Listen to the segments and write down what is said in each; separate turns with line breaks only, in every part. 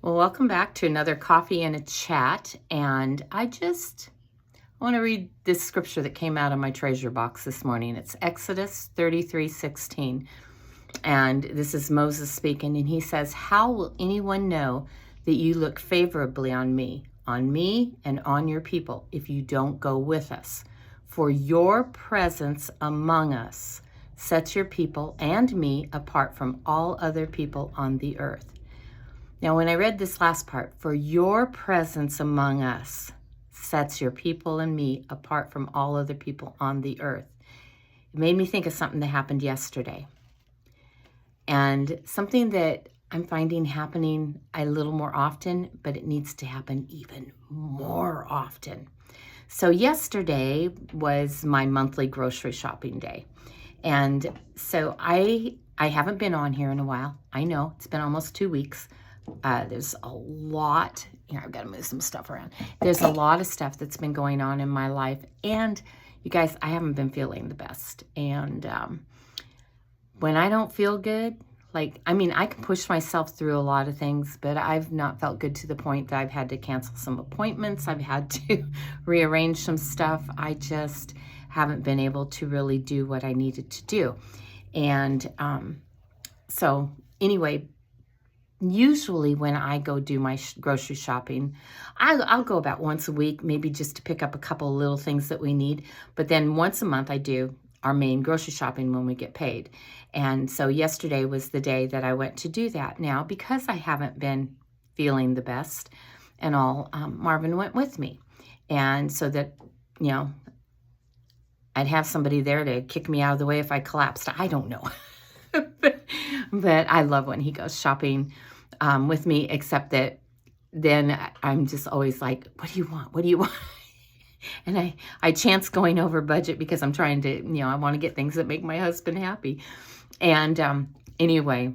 Well, welcome back to another coffee and a chat. And I want to read this scripture that came out of my treasure box this morning. It's Exodus 33:16. And this is Moses speaking. And he says, "How will anyone know that you look favorably on me and on your people if you don't go with us? For your presence among us sets your people and me apart from all other people on the earth." Now, when I read this last part, for your presence among us sets your people and me apart from all other people on the earth, it made me think of something that happened yesterday. And something that I'm finding happening a little more often, but it needs to happen even more often. So yesterday was my monthly grocery shopping day. And so I haven't been on here in a while. I know, it's been almost 2 weeks. There's a lot, I've got to move some stuff around. There's a lot of stuff that's been going on in my life. And you guys, I haven't been feeling the best. And when I don't feel good, I can push myself through a lot of things, but I've not felt good to the point that I've had to cancel some appointments. I've had to rearrange some stuff. I just haven't been able to really do what I needed to do. And so anyway, usually when I go do my grocery shopping, I'll go about once a week, maybe just to pick up a couple of little things that we need. But then once a month I do our main grocery shopping when we get paid. And so yesterday was the day that I went to do that. Now, because I haven't been feeling the best and all, Marvin went with me. And so that, I'd have somebody there to kick me out of the way if I collapsed. I don't know. But I love when he goes shopping with me, except that then I'm just always like, what do you want? What do you want? And I chance going over budget because I'm trying to, I want to get things that make my husband happy. And anyway,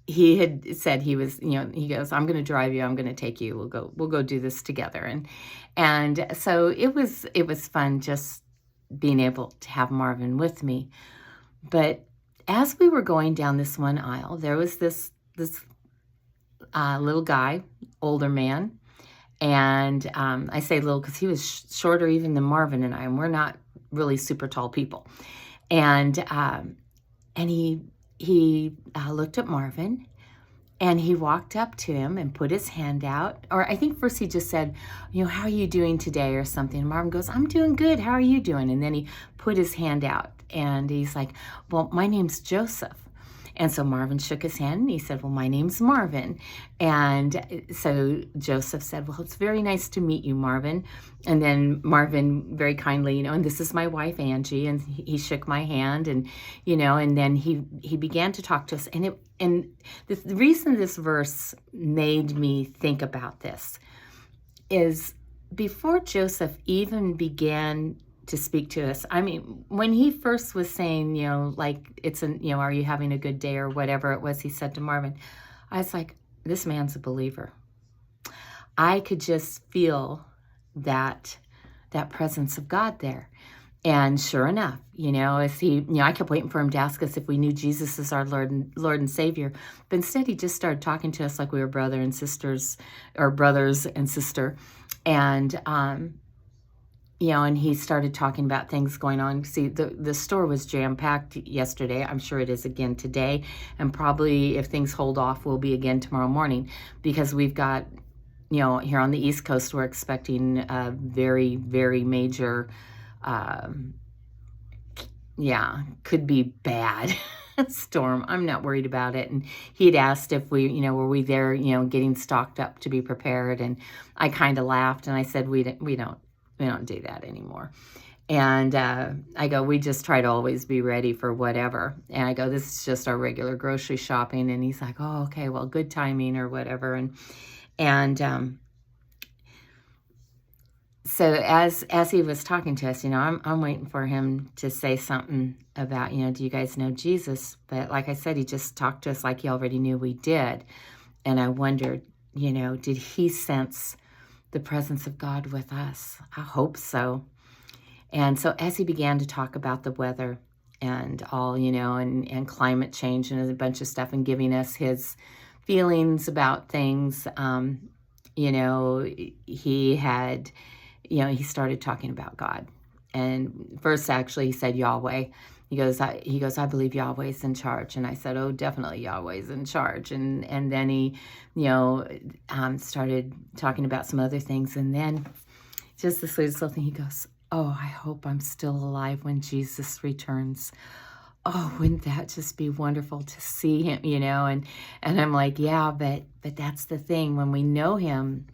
he had said he was, he goes, "I'm going to drive you. I'm going to take you. We'll go do this together." And so it was fun just being able to have Marvin with me. But as we were going down this one aisle, there was this little guy, older man. And I say little because he was shorter even than Marvin and I, and we're not really super tall people. And he looked at Marvin, and he walked up to him and put his hand out. Or I think first he just said, "How are you doing today?" or something. And Marvin goes, "I'm doing good. How are you doing?" And then he put his hand out, and he's like, "Well, my name's Joseph." And so Marvin shook his hand, and he said, "Well, my name's Marvin." And so Joseph said, "Well, it's very nice to meet you, Marvin." And then Marvin very kindly, "And this is my wife, Angie." And he shook my hand, and, and then he began to talk to us. And the reason this verse made me think about this is before Joseph even began to speak to us. When he first was saying, "Are you having a good day?" or whatever it was he said to Marvin, I was like, this man's a believer. I could just feel that presence of God there. And sure enough, as he, I kept waiting for him to ask us if we knew Jesus as our Lord and Savior. But instead, he just started talking to us like we were brothers and sister. And, and he started talking about things going on. See, the store was jam-packed yesterday. I'm sure it is again today. And probably if things hold off, will be again tomorrow morning. Because we've got, here on the East Coast, we're expecting a very, very major, could be bad storm. I'm not worried about it. And he had asked if we, were we there, getting stocked up to be prepared. And I kind of laughed and I said, we don't do that anymore. And I go, we just try to always be ready for whatever. And I go, this is just our regular grocery shopping. And he's like, "Oh, okay, well, good timing," or whatever. And so as he was talking to us, I'm waiting for him to say something about, do you guys know Jesus? But like I said, he just talked to us like he already knew we did. And I wondered, did he sense the presence of God with us? I hope so. And so as he began to talk about the weather and all, and climate change and a bunch of stuff, and giving us his feelings about things. He had, he started talking about God. And first, actually, he said Yahweh. He goes, I believe Yahweh's in charge. And I said, oh, definitely Yahweh's in charge. And then he, started talking about some other things. And then just the sweetest little thing, he goes, oh, I hope I'm still alive when Jesus returns. Oh, wouldn't that just be wonderful to see him, and I'm like, yeah, but that's the thing. When we know him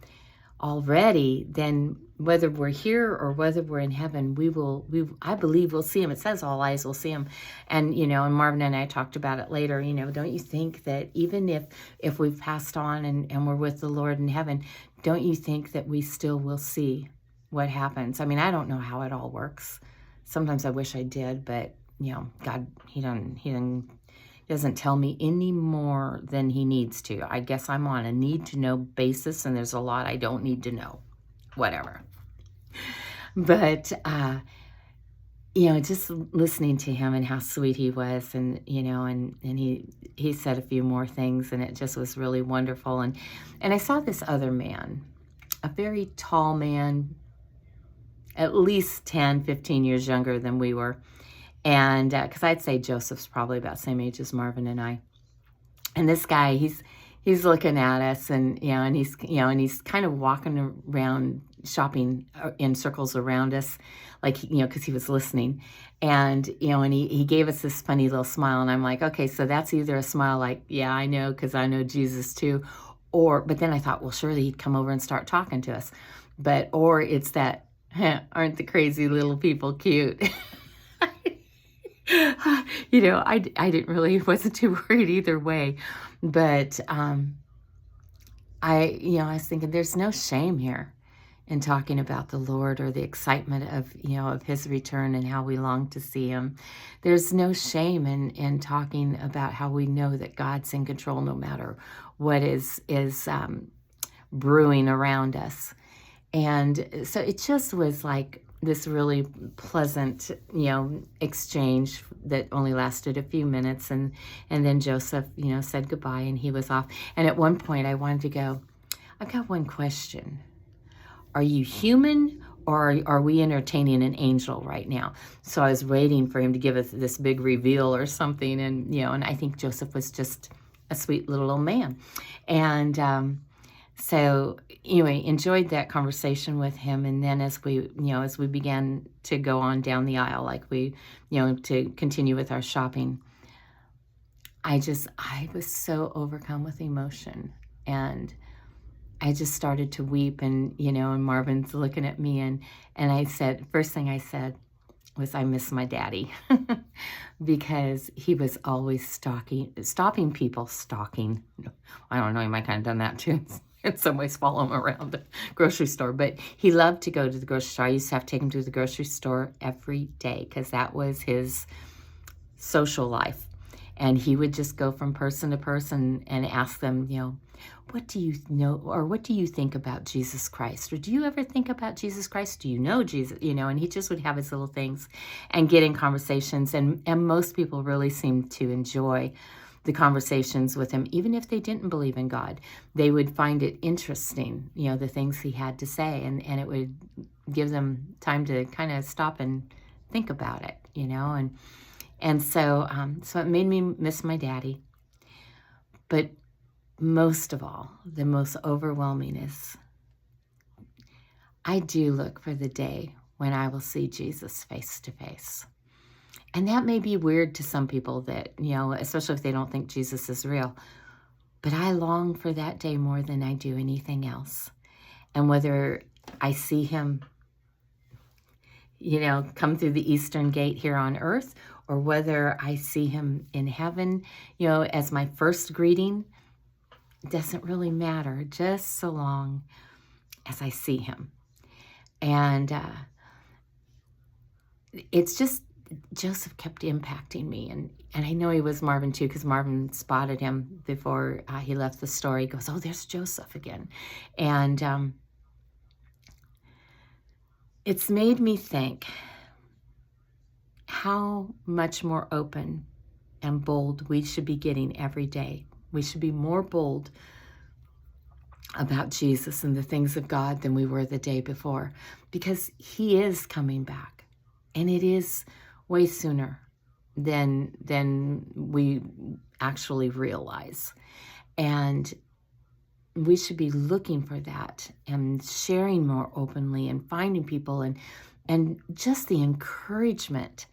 already, then whether we're here or whether we're in heaven, I believe we'll see him. It says all eyes will see him. And, and Marvin and I talked about it later, don't you think that even if we've passed on and we're with the Lord in heaven, don't you think that we still will see what happens? I mean, I don't know how it all works. Sometimes I wish I did, but God, he doesn't tell me any more than he needs to. I guess I'm on a need to know basis, and there's a lot I don't need to know. Whatever. But, just listening to him and how sweet he was, and, and he said a few more things, and it just was really wonderful. And I saw this other man, a very tall man, at least 10, 15 years younger than we were. And because I'd say Joseph's probably about the same age as Marvin and I. And this guy, he's looking at us, and and he's kind of walking around, shopping in circles around us, like because he was listening. And and he gave us this funny little smile, and I'm like, okay, so that's either a smile like, yeah, I know, because I know Jesus too, but then I thought, well, surely he'd come over and start talking to us, or it's that, aren't the crazy little people cute? I didn't really, wasn't too worried either way, but I was thinking there's no shame here in talking about the Lord, or the excitement of his return and how we long to see him. There's no shame in talking about how we know that God's in control no matter what is brewing around us. And so it just was like this really pleasant, exchange that only lasted a few minutes. And then Joseph, said goodbye, and he was off. And at one point I wanted to go, I've got one question. Are you human, or are we entertaining an angel right now? So I was waiting for him to give us this big reveal or something. And, and I think Joseph was just a sweet little old man. And, so anyway, enjoyed that conversation with him. And then as we began to go on down the aisle, like to continue with our shopping, I was so overcome with emotion, and I just started to weep. And, and Marvin's looking at me, and I said, first thing I said was, I miss my daddy, because he was always stopping people. I don't know, he might kind of done that too. In some ways, follow him around the grocery store. But he loved to go to the grocery store. I used to have to take him to the grocery store every day, because that was his social life. And he would just go from person to person and ask them, what do you know, or what do you think about Jesus Christ? Or do you ever think about Jesus Christ? Do you know Jesus? And he just would have his little things and get in conversations. And most people really seemed to enjoy the conversations with him, even if they didn't believe in God. They would find it interesting, the things he had to say, and it would give them time to kind of stop and think about it, and so it made me miss my daddy. But most of all, the most overwhelming is, I do look for the day when I will see Jesus face to face. And that may be weird to some people, that, especially if they don't think Jesus is real. But I long for that day more than I do anything else. And whether I see him, come through the eastern gate here on earth, or whether I see him in heaven, as my first greeting, it doesn't really matter, just so long as I see him. And it's just, Joseph kept impacting me, and I know he was Marvin too, because Marvin spotted him before he left the store. He goes, oh, there's Joseph again. And it's made me think how much more open and bold we should be getting every day We should be more bold about Jesus and the things of God than we were the day before, because he is coming back, and it is way sooner than we actually realize. And we should be looking for that and sharing more openly and finding people, and just the encouragement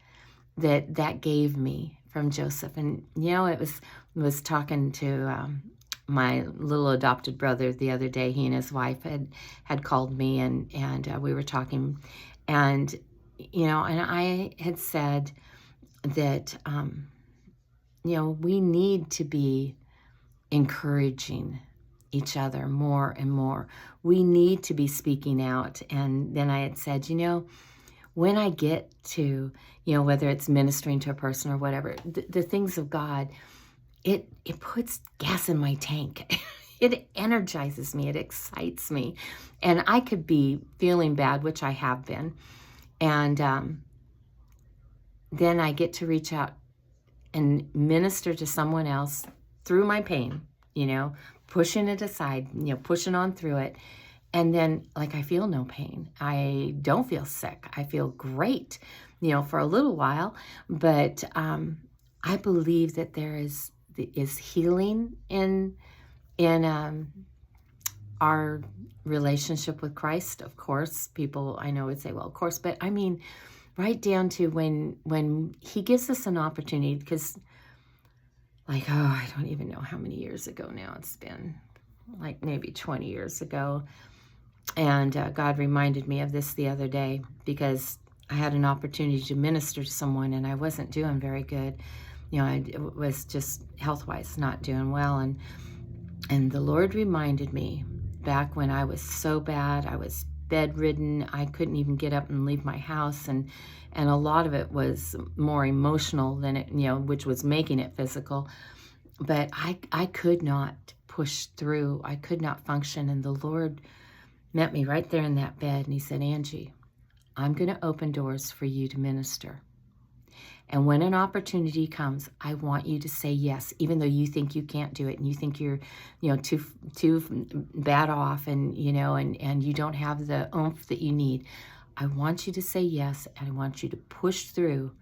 that gave me from Joseph. And it was talking to my little adopted brother the other day. He and his wife had called me, and we were talking, and and I had said that we need to be encouraging each other more and more. We need to be speaking out. And then I had said, when I get to, whether it's ministering to a person or whatever, the things of God, it puts gas in my tank. It energizes me. It excites me. And I could be feeling bad, which I have been. And then I get to reach out and minister to someone else through my pain, pushing it aside, pushing on through it. And then, like, I feel no pain. I don't feel sick. I feel great, for a little while. But I believe that there is healing in our relationship with Christ. Of course, people I know would say, well, of course. But I mean, right down to when he gives us an opportunity, because, like, I don't even know how many years ago now. It's been like maybe 20 years ago. And God reminded me of this the other day, because I had an opportunity to minister to someone, and I wasn't doing very good. I was just health-wise not doing well. And the Lord reminded me back when I was so bad. I was bedridden. I couldn't even get up and leave my house. And a lot of it was more emotional than it, which was making it physical. But I could not push through. I could not function. And the Lord met me right there in that bed, and he said, Angie, I'm going to open doors for you to minister. And when an opportunity comes, I want you to say yes, even though you think you can't do it, and you think you're, too bad off, and and you don't have the oomph that you need. I want you to say yes, and I want you to push through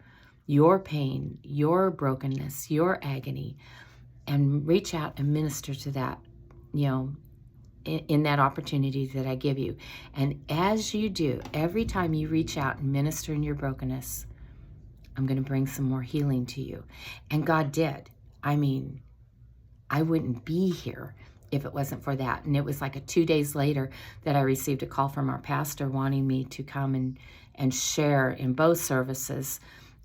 your pain, your brokenness, your agony, and reach out and minister to that, in that opportunity that I give you. And as you do, every time you reach out and minister in your brokenness, I'm going to bring some more healing to you. And God did. I mean, I wouldn't be here if it wasn't for that. And it was like 2 days later that I received a call from our pastor wanting me to come and share in both services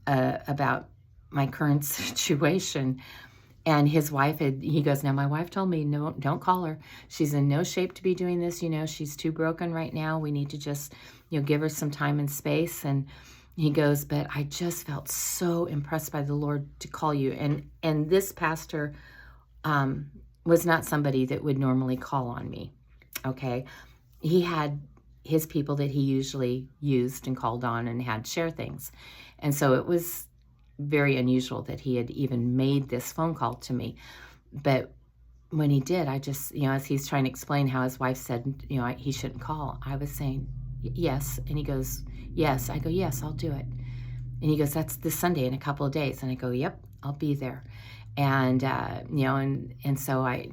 about my current situation. And his wife he goes, now my wife told me, no, don't call her. She's in no shape to be doing this. She's too broken right now. We need to just, give her some time and space. And he goes, but I just felt so impressed by the Lord to call you. And this pastor was not somebody that would normally call on me. Okay. He had his people that he usually used and called on and had share things. And so it was very unusual that he had even made this phone call to me. But when he did, I just, as he's trying to explain how his wife said, he shouldn't call, I was saying, yes. And he goes, yes. I go, yes, I'll do it. And he goes, that's this Sunday in a couple of days. And I go, yep, I'll be there. And, and so I,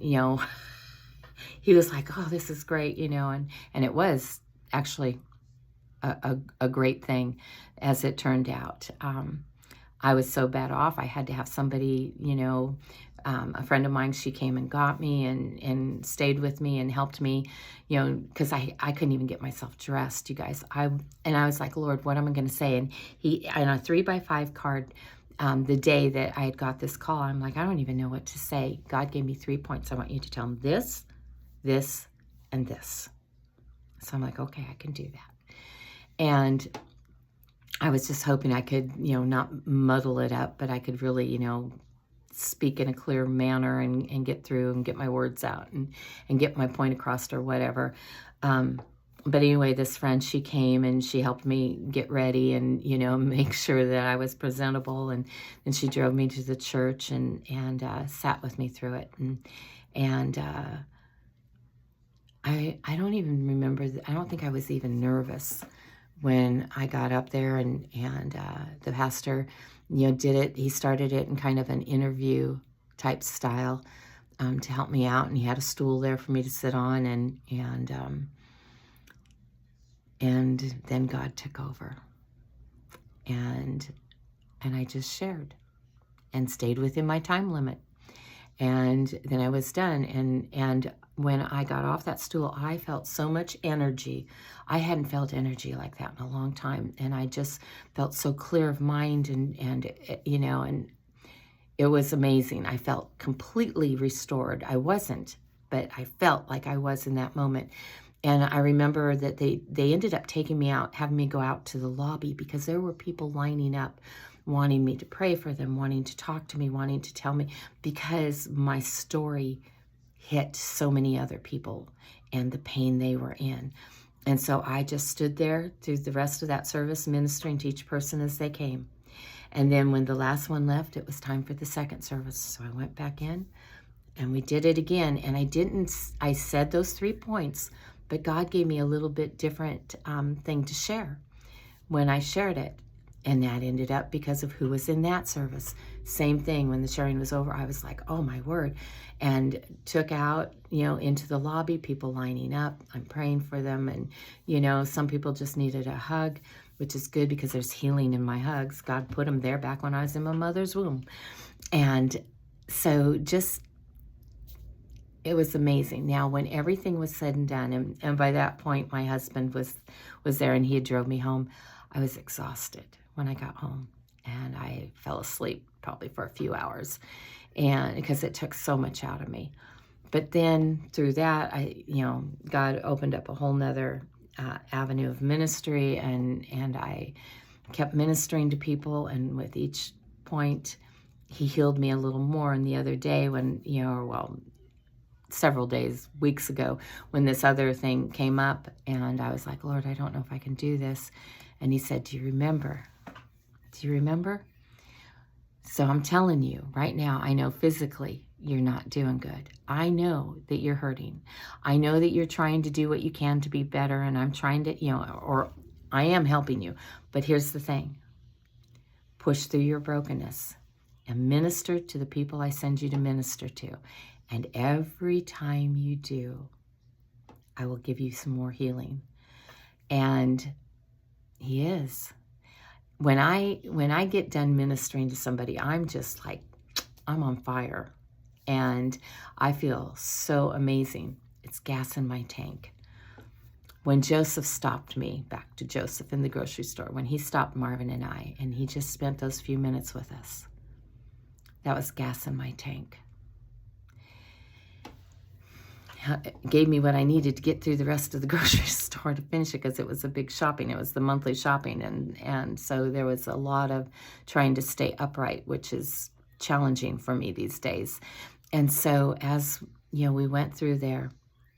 he was like, oh, this is great, and it was actually a great thing as it turned out. I was so bad off. I had to have somebody, a friend of mine, she came and got me and stayed with me and helped me, because I couldn't even get myself dressed, you guys. I was like, Lord, what am I going to say? And he, on a 3x5 card, the day that I had got this call, I'm like, I don't even know what to say. God gave me 3 points. I want you to tell him this, this, and this. So I'm like, okay, I can do that. And I was just hoping I could, not muddle it up, but I could really, speak in a clear manner and get through and get my words out and get my point across or whatever. But anyway, this friend, she came and she helped me get ready and, make sure that I was presentable. And then she drove me to the church and sat with me through it. And I don't even remember, I don't think I was even nervous when I got up there and the pastor, did it. He started it in kind of an interview type style to help me out. And he had a stool there for me to sit on and then God took over, and I just shared and stayed within my time limit. And then I was done. And when I got off that stool, I felt so much energy. I hadn't felt energy like that in a long time. And I just felt so clear of mind and it was amazing. I felt completely restored. I wasn't, but I felt like I was in that moment. And I remember that they ended up taking me out, having me go out to the lobby because there were people lining up, wanting me to pray for them, wanting to talk to me, wanting to tell me, because my story hit so many other people and the pain they were in. And so I just stood there through the rest of that service, ministering to each person as they came. And then when the last one left, it was time for the second service. So I went back in and we did it again. And I said those 3 points, but God gave me a little bit different thing to share when I shared it. And that ended up because of who was in that service. Same thing, when the sharing was over, I was like, oh my word. And took out, into the lobby, people lining up. I'm praying for them. And, some people just needed a hug, which is good because there's healing in my hugs. God put them there back when I was in my mother's womb. And so it was amazing. Now, when everything was said and done, and by that point, my husband was there and he had drove me home, I was exhausted when I got home. And I fell asleep probably for a few hours, and because it took so much out of me. But then through that, God opened up a whole nother avenue of ministry, and I kept ministering to people. And with each point, he healed me a little more. And the other day when, several days, weeks ago, when this other thing came up, and I was like, Lord, I don't know if I can do this. And he said, do you remember? Do you remember? So I'm telling you right now, I know physically you're not doing good. I know that you're hurting. I know that you're trying to do what you can to be better, and I'm trying to, or I am helping you. But here's the thing. Push through your brokenness and minister to the people I send you to minister to. And every time you do, I will give you some more healing. And he is. When I get done ministering to somebody, I'm just like, I'm on fire. And I feel so amazing. It's gas in my tank. When Joseph stopped me, back to Joseph in the grocery store, when he stopped Marvin and I, and he just spent those few minutes with us, that was gas in my tank. It gave me what I needed to get through the rest of the grocery store to finish it, because it was a big shopping. It was the monthly shopping. And so there was a lot of trying to stay upright, which is challenging for me these days. And so as, we went through there,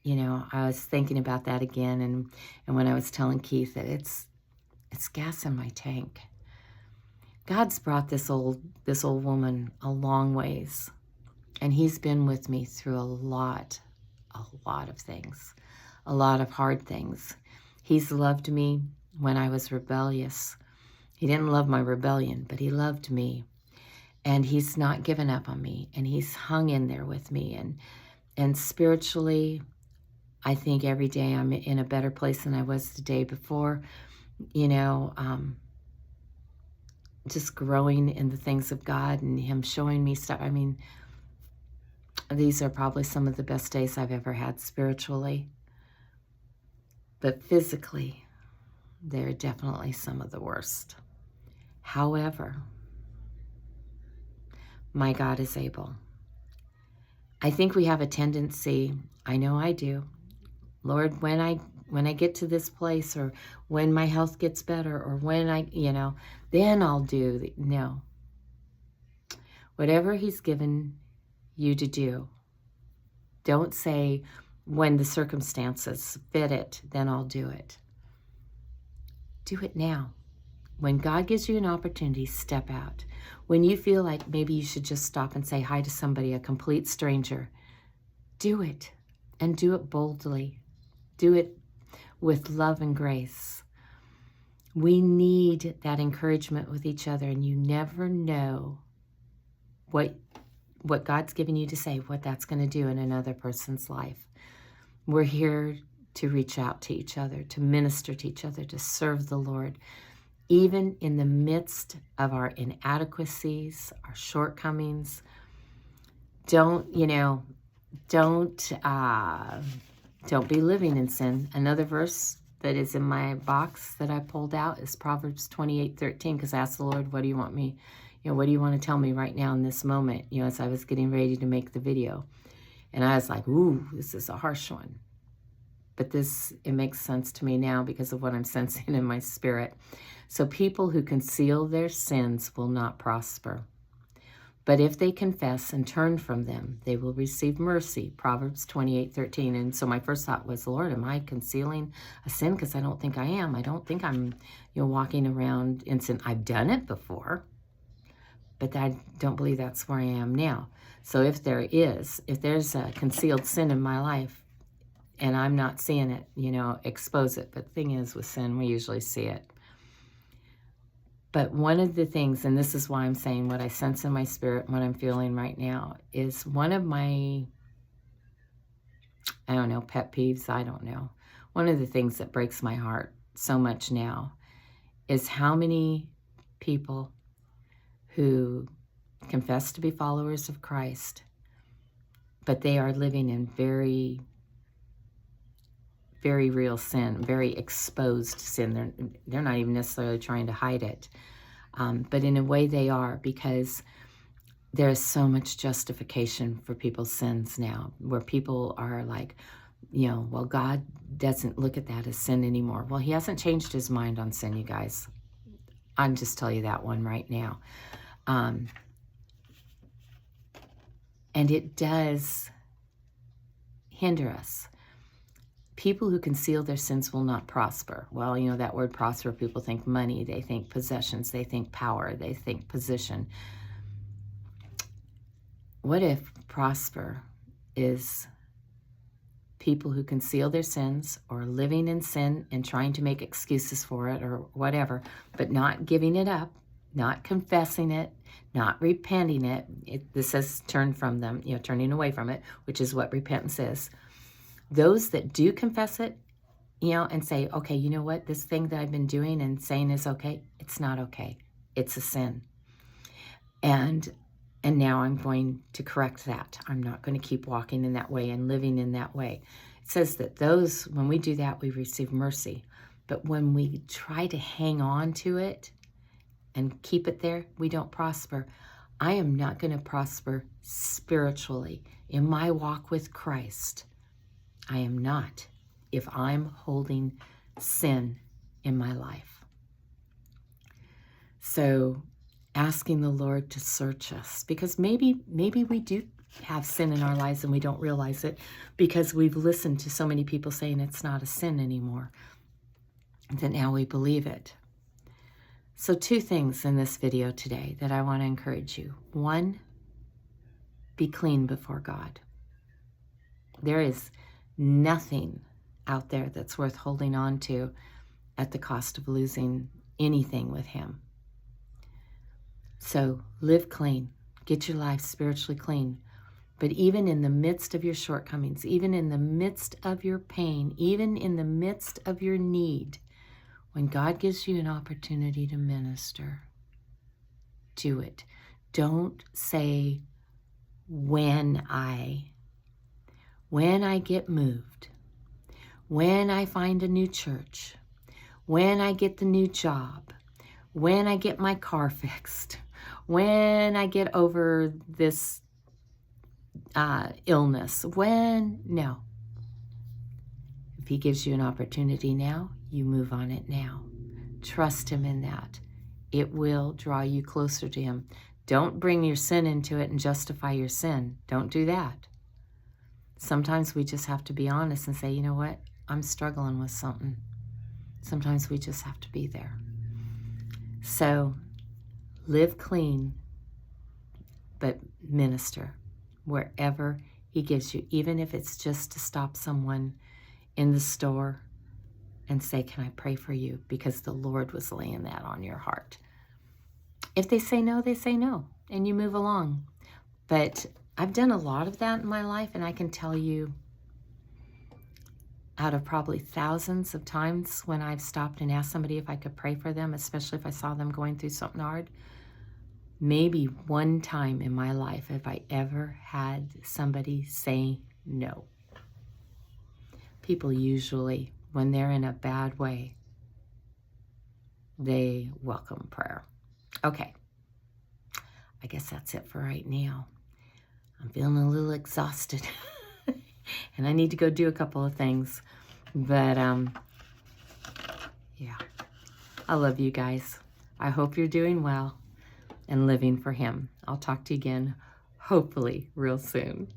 I was thinking about that again. And when I was telling Keith that it's gas in my tank. God's brought this old woman a long ways. And he's been with me through a lot of things, a lot of hard things. He's loved me when I was rebellious. He didn't love my rebellion, but he loved me. And he's not given up on me, and he's hung in there with me. And spiritually, I think every day I'm in a better place than I was the day before. Just growing in the things of God and him showing me stuff. I mean, these are probably some of the best days I've ever had spiritually. But physically, they're definitely some of the worst. However, my God is able. I think we have a tendency, I know I do, Lord, when I get to this place, or when my health gets better, or when then I'll do. No. Whatever he's given you to do, don't say, when the circumstances fit it, then I'll do it. Do it now. When God gives you an opportunity, step out. When you feel like maybe you should just stop and say hi to somebody, a complete stranger, do it, and do it boldly. Do it with love and grace. We need that encouragement with each other, and you never know what God's given you to say, what that's going to do in another person's life. We're here to reach out to each other, to minister to each other, to serve the Lord, even in the midst of our inadequacies, our shortcomings. Don't be living in sin. Another verse that is in my box that I pulled out is Proverbs 28:13, because I asked the Lord, what do you want me, what do you want to tell me right now in this moment, as I was getting ready to make the video. And I was like, ooh, this is a harsh one. But it makes sense to me now because of what I'm sensing in my spirit. So people who conceal their sins will not prosper. But if they confess and turn from them, they will receive mercy. Proverbs 28:13. And so my first thought was, Lord, am I concealing a sin? Because I don't think I am. I don't think I'm, walking around in sin. I've done it before, but I don't believe that's where I am now. So if there's a concealed sin in my life and I'm not seeing it, expose it. But the thing is, with sin, we usually see it. But one of the things, and this is why I'm saying what I sense in my spirit, what I'm feeling right now, is one of my, pet peeves, I don't know. One of the things that breaks my heart so much now is how many people who confess to be followers of Christ, but they are living in very, very real sin, very exposed sin. They're not even necessarily trying to hide it. But in a way they are, because there's so much justification for people's sins now, where people are like, well, God doesn't look at that as sin anymore. Well, he hasn't changed his mind on sin, you guys. I'll just tell you that one right now. And it does hinder us. People who conceal their sins will not prosper. Well, that word prosper, people think money, they think possessions, they think power, they think position. What if prosper is people who conceal their sins or living in sin and trying to make excuses for it or whatever, but not giving it up, not confessing it, not repenting it. This says turn from them, turning away from it, which is what repentance is. Those that do confess it, and say, okay, you know what, this thing that I've been doing and saying is okay, it's not okay. It's a sin. And now I'm going to correct that. I'm not going to keep walking in that way and living in that way. It says that when we do that, we receive mercy. But when we try to hang on to it and keep it there, we don't prosper. I am not going to prosper spiritually in my walk with Christ. I am not, if I'm holding sin in my life. So asking the Lord to search us, because maybe we do have sin in our lives and we don't realize it because we've listened to so many people saying it's not a sin anymore, that now we believe it. So 2 things in this video today that I want to encourage you. 1, be clean before God. There is nothing out there that's worth holding on to at the cost of losing anything with him. So live clean. Get your life spiritually clean. But even in the midst of your shortcomings, even in the midst of your pain, even in the midst of your need, when God gives you an opportunity to minister, do it. Don't say, when I get moved, when I find a new church, when I get the new job, when I get my car fixed, when I get over this illness, no. If he gives you an opportunity now, you move on it now. Trust him in that. It will draw you closer to him. Don't bring your sin into it and justify your sin. Don't do that. Sometimes we just have to be honest and say, you know what? I'm struggling with something. Sometimes we just have to be there. So live clean, but minister wherever he gives you, even if it's just to stop someone in the store and say, can I pray for you? Because the Lord was laying that on your heart. If they say no, they say no, and you move along. But I've done a lot of that in my life, and I can tell you, out of probably thousands of times when I've stopped and asked somebody if I could pray for them, especially if I saw them going through something hard, maybe one time in my life have I ever had somebody say no. People usually, when they're in a bad way, they welcome prayer. Okay, I guess that's it for right now. I'm feeling a little exhausted and I need to go do a couple of things. But yeah, I love you guys. I hope you're doing well and living for him. I'll talk to you again, hopefully real soon.